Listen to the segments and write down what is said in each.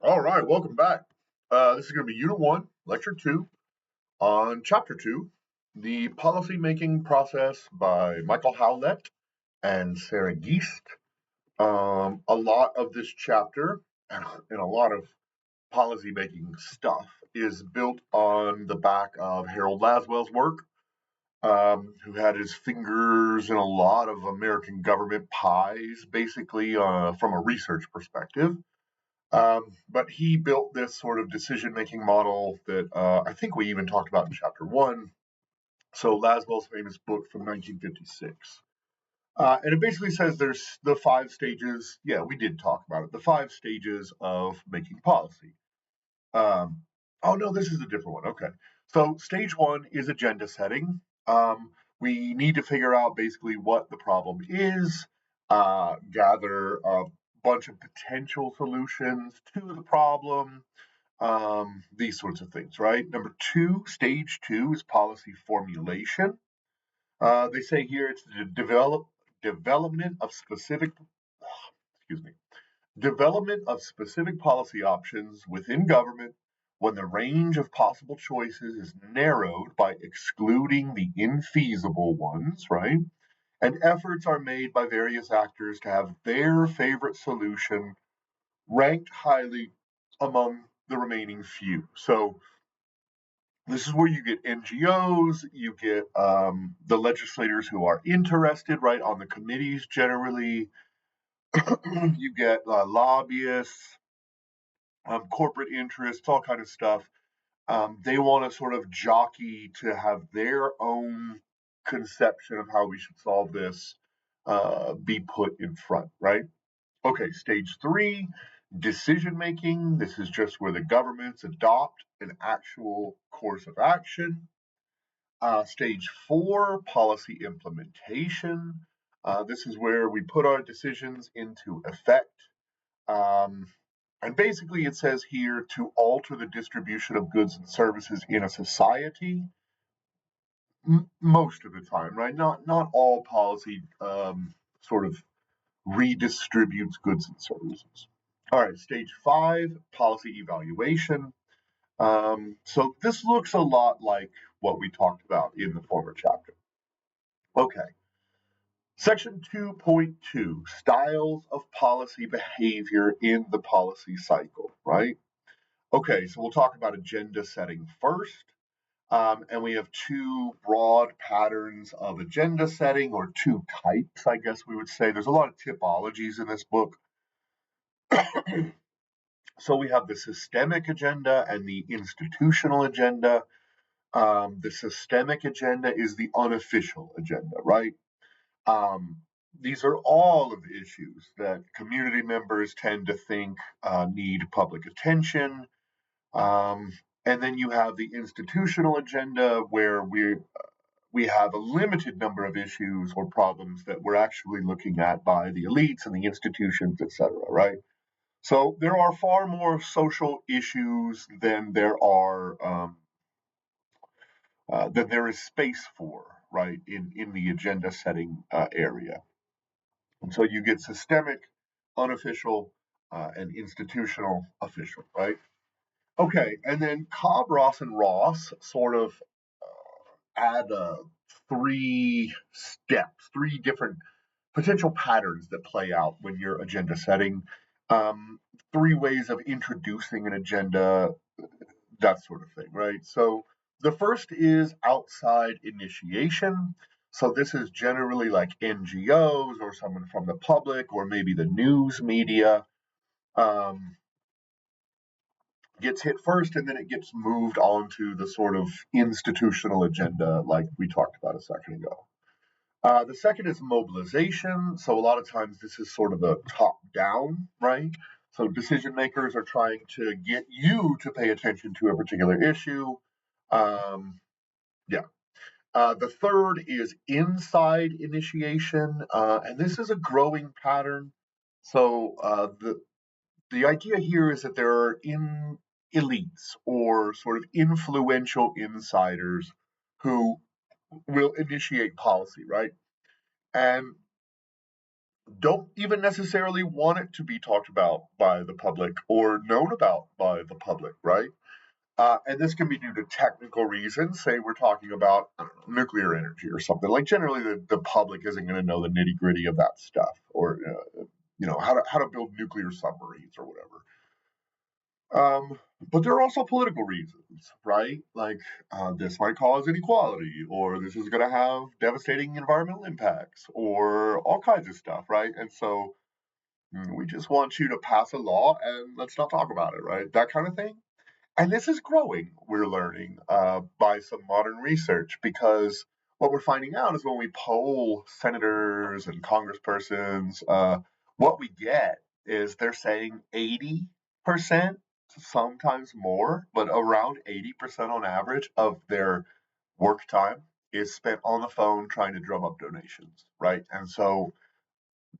All right, welcome back. This is going to be Unit 1, Lecture 2, on Chapter 2, The Policymaking Process by Michael Howlett and Sarah Geist. A lot of this chapter and a lot of policymaking stuff is built on the back of Harold Laswell's work, who had his fingers in a lot of American government pies, basically, from a research perspective. But he built this sort of decision-making model that I think we even talked about in chapter 1. So Laswell's famous book from 1956. And it basically says there's the 5 stages. Yeah, we did talk about it. The 5 stages of making policy. Um, oh no, this is a different one. Okay. So stage 1 is agenda setting. We need to figure out basically what the problem is, gather a bunch of potential solutions to the problem, these sorts of things, right? Number 2, stage 2 is policy formulation. They say here it's the development of specific, excuse me, development of specific policy options within government when the range of possible choices is narrowed by excluding the infeasible ones, right? And efforts are made by various actors to have their favorite solution ranked highly among the remaining few. So this is where you get NGOs, you get the legislators who are interested, right, on the committees generally. You get lobbyists, corporate interests, all kind of stuff. They want to sort of jockey to have their own conception of how we should solve this be put in front, right? Okay, stage 3, decision making. This is just where the governments adopt an actual course of action. Stage 4, policy implementation. This is where we put our decisions into effect. Um, and basically, it says here to alter the distribution of goods and services in a society. Most of the time, right? Not all policy sort of redistributes goods and services. All right, stage 5, policy evaluation. So this looks a lot like what we talked about in the former chapter. Okay. Section 2.2, styles of policy behavior in the policy cycle, right? Okay, so we'll talk about agenda setting first. And we have 2 broad patterns of agenda setting, or 2 types, I guess we would say. There's a lot of typologies in this book. So we have the systemic agenda and the institutional agenda. The systemic agenda is the unofficial agenda, right? Um, these are all of the issues that community members tend to think need public attention. Um, and then you have the institutional agenda where we have a limited number of issues or problems that we're actually looking at by the elites and the institutions, etc. Right? So there are far more social issues than there is space for, right, in the agenda setting area. And so you get systemic, unofficial, and institutional official, right? Okay, and then Cobb, Ross, and Ross sort of add 3 steps, 3 different potential patterns that play out when you're agenda setting. 3 ways of introducing an agenda, that sort of thing, right? So the first is outside initiation. So this is generally like NGOs or someone from the public or maybe the news media um, gets hit first, and then it gets moved on to the sort of institutional agenda like we talked about a second ago. The second is mobilization. So a lot of times this is sort of a top down, right? So decision makers are trying to get you to pay attention to a particular issue. Um, yeah. The third is inside initiation, and this is a growing pattern. So the idea here is that there are elites or sort of influential insiders who will initiate policy, right? And don't even necessarily want it to be talked about by the public or known about by the public, right? And this can be due to technical reasons. Say we're talking about nuclear energy or something. Like generally, the public isn't going to know the nitty gritty of that stuff, or how to build nuclear submarines or whatever. But there are also political reasons, right? Like this might cause inequality, or this is going to have devastating environmental impacts, or all kinds of stuff, right? And so we just want you to pass a law and let's not talk about it, right? That kind of thing. And this is growing, we're learning by some modern research, because what we're finding out is when we poll senators and congresspersons, what we get is they're saying 80%, sometimes more, but around 80% on average of their work time is spent on the phone trying to drum up donations, right? And so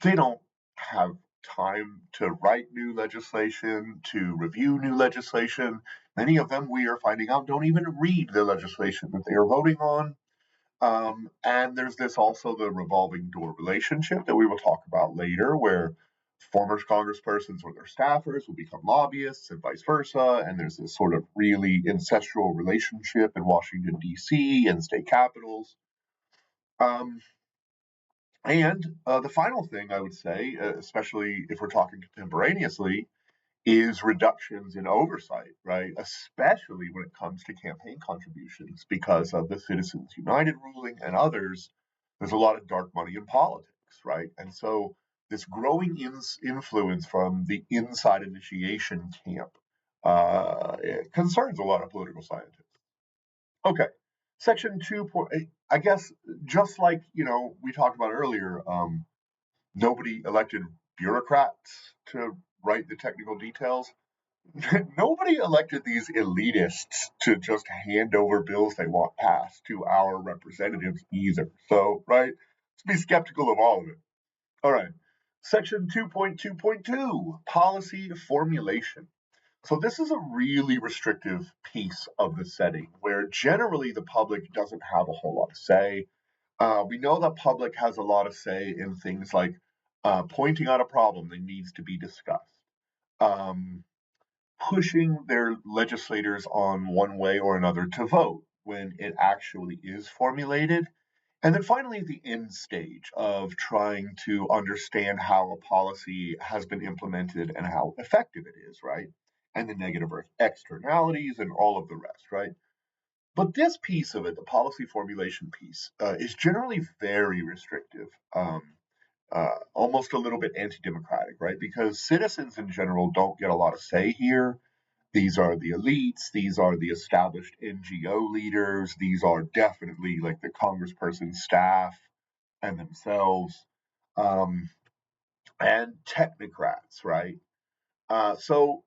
they don't have time to write new legislation, to review new legislation. Many of them, we are finding out, don't even read the legislation that they are voting on. And there's this also the revolving door relationship that we will talk about later, where former congresspersons or their staffers will become lobbyists and vice versa. And there's this sort of really incestual relationship in Washington, D.C. and state capitals. Um, and the final thing I would say, especially if we're talking contemporaneously, is reductions in oversight, right? Especially when it comes to campaign contributions, because of the Citizens United ruling and others, there's a lot of dark money in politics, right? And so this growing influence from the inside initiation camp it concerns a lot of political scientists. Okay, section 2.8, I guess, just like we talked about earlier, nobody elected bureaucrats to write the technical details. Nobody elected these elitists to just hand over bills they want passed to our representatives either. So, right, let's be skeptical of all of it. All right. Section 2.2.2, policy formulation. So this is a really restrictive piece of the setting where generally the public doesn't have a whole lot to say. We know the public has a lot of say in things like pointing out a problem that needs to be discussed, um, pushing their legislators on one way or another to vote when it actually is formulated. And then finally, the end stage of trying to understand how a policy has been implemented and how effective it is, right? And the negative externalities and all of the rest, right? But this piece of it, the policy formulation piece, is generally very restrictive, almost a little bit anti democratic, right? Because citizens in general don't get a lot of say here. These are the elites, these are the established NGO leaders, these are definitely like the congressperson staff and themselves, um, and technocrats, right? So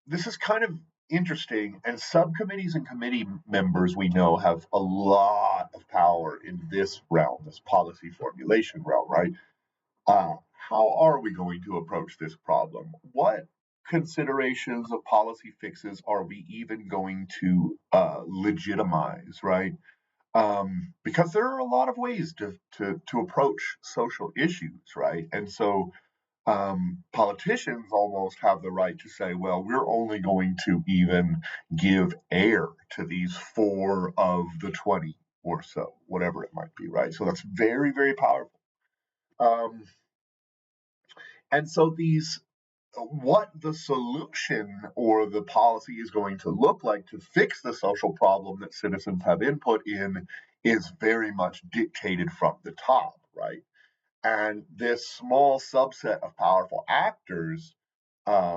this is kind of interesting, and subcommittees and committee members we know have a lot of power in this realm, this policy formulation realm, right? How are we going to approach this problem? What considerations of policy fixes are we even going to legitimize, right? Because there are a lot of ways to approach social issues, right? And so politicians almost have the right to say, well, we're only going to even give air to these 4 of the 20 or so, whatever it might be, right? So that's very, very powerful. Um, and so what the solution or the policy is going to look like to fix the social problem that citizens have input in is very much dictated from the top, right? And this small subset of powerful actors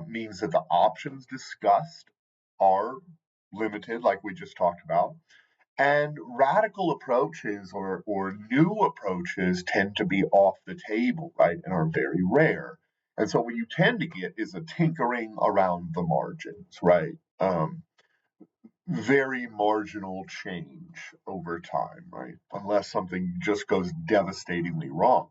means that the options discussed are limited, like we just talked about. And radical approaches or new approaches tend to be off the table, right, and are very rare. And so what you tend to get is a tinkering around the margins, right? Very marginal change over time, right? Unless something just goes devastatingly wrong.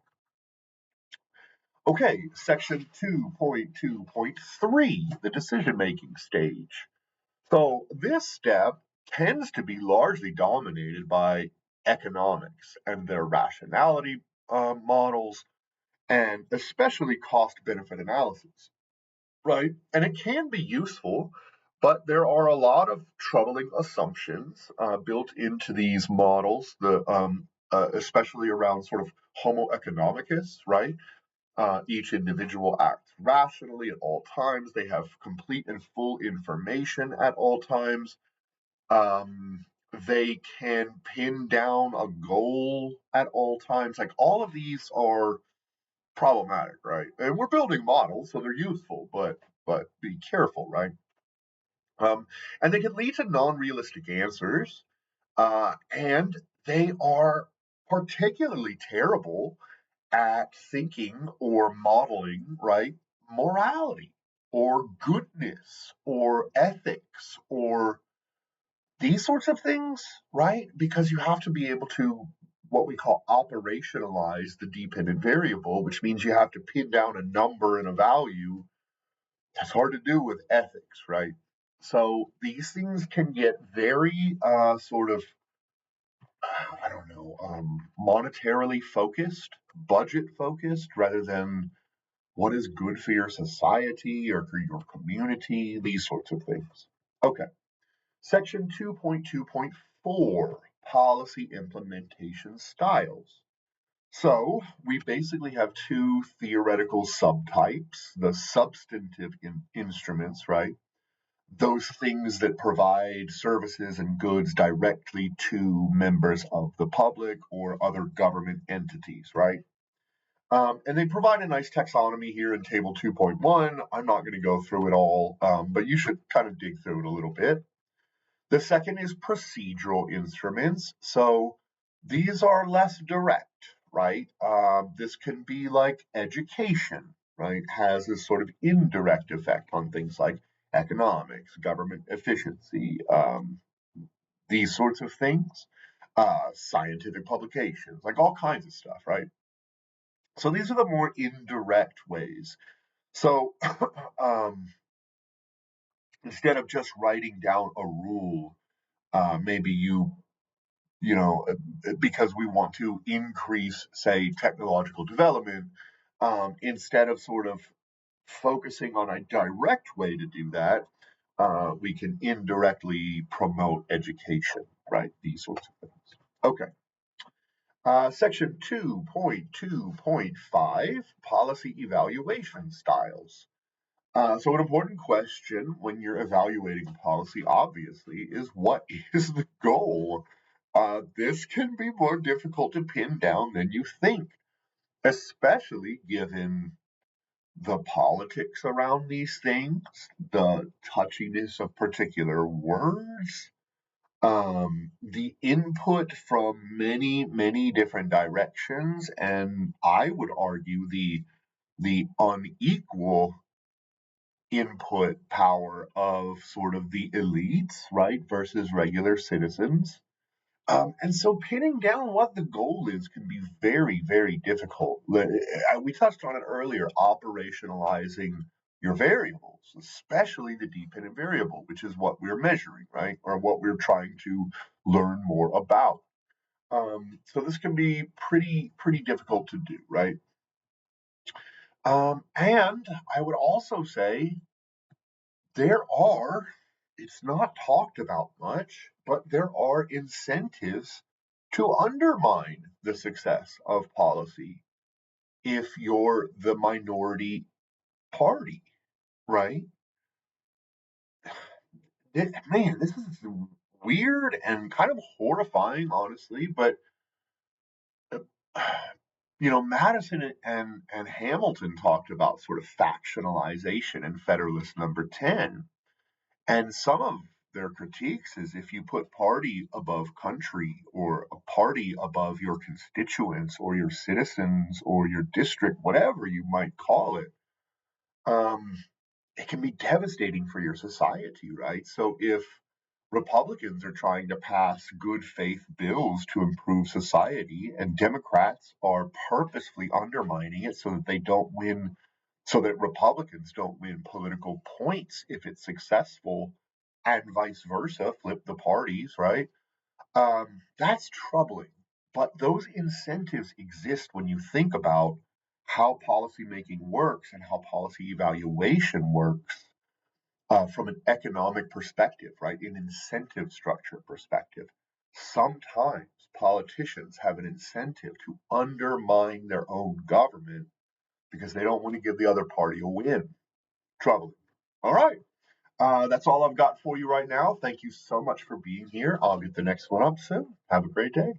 Okay, section 2.2.3, the decision making stage. So this step tends to be largely dominated by economics and their rationality models, and especially cost-benefit analysis, right? And it can be useful, but there are a lot of troubling assumptions built into these models, especially around sort of homo economicus, right? Each individual acts rationally at all times. They have complete and full information at all times. Um, they can pin down a goal at all times. Like all of these are problematic, right? And we're building models, so they're useful, but be careful, right? Um, and they can lead to non-realistic answers, and they are particularly terrible at thinking or modeling, right, morality or goodness or ethics or these sorts of things, right? Because you have to be able to what we call operationalize the dependent variable, which means you have to pin down a number and a value. That's hard to do with ethics, right? So these things can get very sort of, I don't know, monetarily focused, budget focused, rather than what is good for your society or for your community, these sorts of things. Okay. Section 2.2.4 Policy Implementation Styles. So we basically have two theoretical subtypes, the substantive instruments, right? Those things that provide services and goods directly to members of the public or other government entities, right? And they provide a nice taxonomy here in Table 2.1. I'm not going to go through it all, but you should kind of dig through it a little bit. The second is procedural instruments. So these are less direct, right? This can be like education, right? Has this sort of indirect effect on things like economics, government efficiency, these sorts of things, scientific publications, like all kinds of stuff, right? So these are the more indirect ways. So instead of just writing down a rule, maybe because we want to increase, say, technological development, instead of sort of focusing on a direct way to do that, we can indirectly promote education, right? These sorts of things. Okay. Section 2.2.5 Policy Evaluation Styles. So, an important question when you're evaluating a policy, obviously, is what is the goal? This can be more difficult to pin down than you think, especially given the politics around these things, the touchiness of particular words, the input from many, many different directions, and I would argue the unequal input power of sort of the elites, right, versus regular citizens. And so pinning down what the goal is can be very, very difficult. We touched on it earlier, operationalizing your variables, especially the dependent variable, which is what we're measuring, right, or what we're trying to learn more about. So this can be pretty difficult to do, right? And I would also say there are, it's not talked about much, but there are incentives to undermine the success of policy if you're the minority party, right? Man, this is weird and kind of horrifying, honestly, but uh, Madison and Hamilton talked about sort of factionalization in Federalist Number 10. And some of their critiques is if you put party above country or a party above your constituents or your citizens or your district, whatever you might call it, um, it can be devastating for your society, right? So if Republicans are trying to pass good faith bills to improve society, and Democrats are purposefully undermining it so that they don't win, so that Republicans don't win political points if it's successful, and vice versa, flip the parties, right? That's troubling. But those incentives exist when you think about how policymaking works and how policy evaluation works from an economic perspective, right? An incentive structure perspective. Sometimes politicians have an incentive to undermine their own government because they don't want to give the other party a win. Troubling. All right. That's all I've got for you right now. Thank you so much for being here. I'll get the next one up soon. Have a great day.